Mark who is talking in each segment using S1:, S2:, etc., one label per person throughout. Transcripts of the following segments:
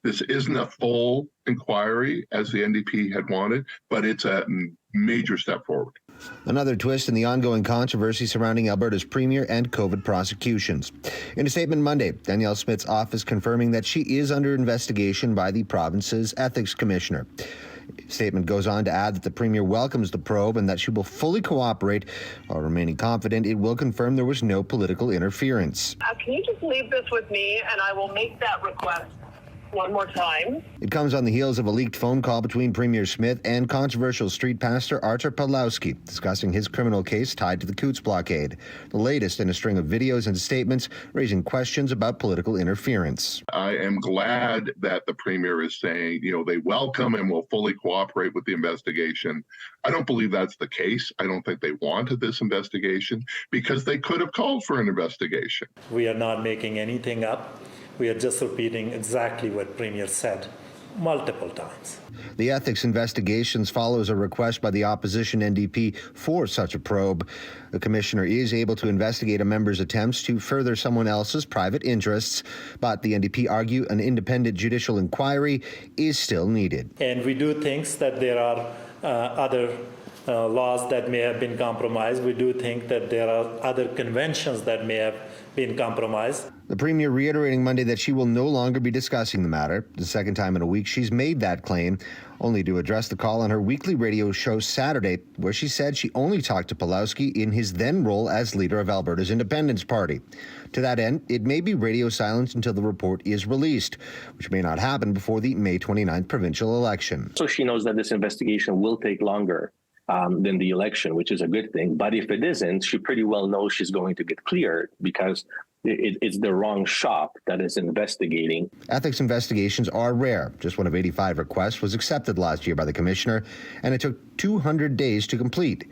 S1: This isn't a full inquiry as the NDP had wanted, but it's a major step forward.
S2: Another twist in the ongoing controversy surrounding Alberta's premier and COVID prosecutions. In a statement Monday, Danielle Smith's office confirming that she is under investigation by the province's ethics commissioner. The statement goes on to add that the premier welcomes the probe and that she will fully cooperate while remaining confident it will confirm there was no political interference.
S3: Can you just leave this with me and I will make that request one more time?
S2: It comes on the heels of a leaked phone call between Premier Smith and controversial street pastor Artur Pawlowski discussing his criminal case tied to the Coots blockade, the latest in a string of videos and statements raising questions about political interference.
S1: I am glad that the premier is saying, they welcome and will fully cooperate with the investigation. I don't believe that's the case. I don't think they wanted this investigation because they could have called for an investigation.
S4: We are not making anything up. We are just repeating exactly what Premier said multiple times.
S2: The ethics investigations follows a request by the opposition NDP for such a probe. The commissioner is able to investigate a member's attempts to further someone else's private interests, but the NDP argue an independent judicial inquiry is still needed.
S4: And we do think that there are other laws that may have been compromised. We do think that there are other conventions that may have been compromised.
S2: The premier reiterating Monday that she will no longer be discussing the matter. The second time in a week she's made that claim, only to address the call on her weekly radio show Saturday, where she said she only talked to Pawlowski in his then role as leader of Alberta's Independence Party. To that end, it may be radio silence until the report is released, which may not happen before the May 29th provincial election.
S5: So she knows that this investigation will take longer than the election, which is a good thing. But if it isn't, she pretty well knows she's going to get cleared because it's the wrong shop that is investigating.
S2: Ethics investigations are rare. Just one of 85 requests was accepted last year by the commissioner, and it took 200 days to complete.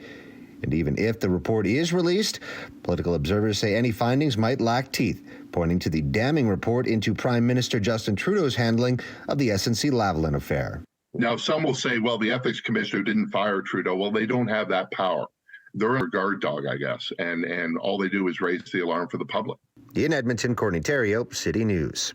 S2: And even if the report is released, political observers say any findings might lack teeth, pointing to the damning report into Prime Minister Justin Trudeau's handling of the SNC-Lavalin affair.
S1: Now, some will say, well, the ethics commissioner didn't fire Trudeau. Well, they don't have that power. They're a guard dog, I guess, and all they do is raise the alarm for the public.
S2: In Edmonton, Courtney Theriault, City News.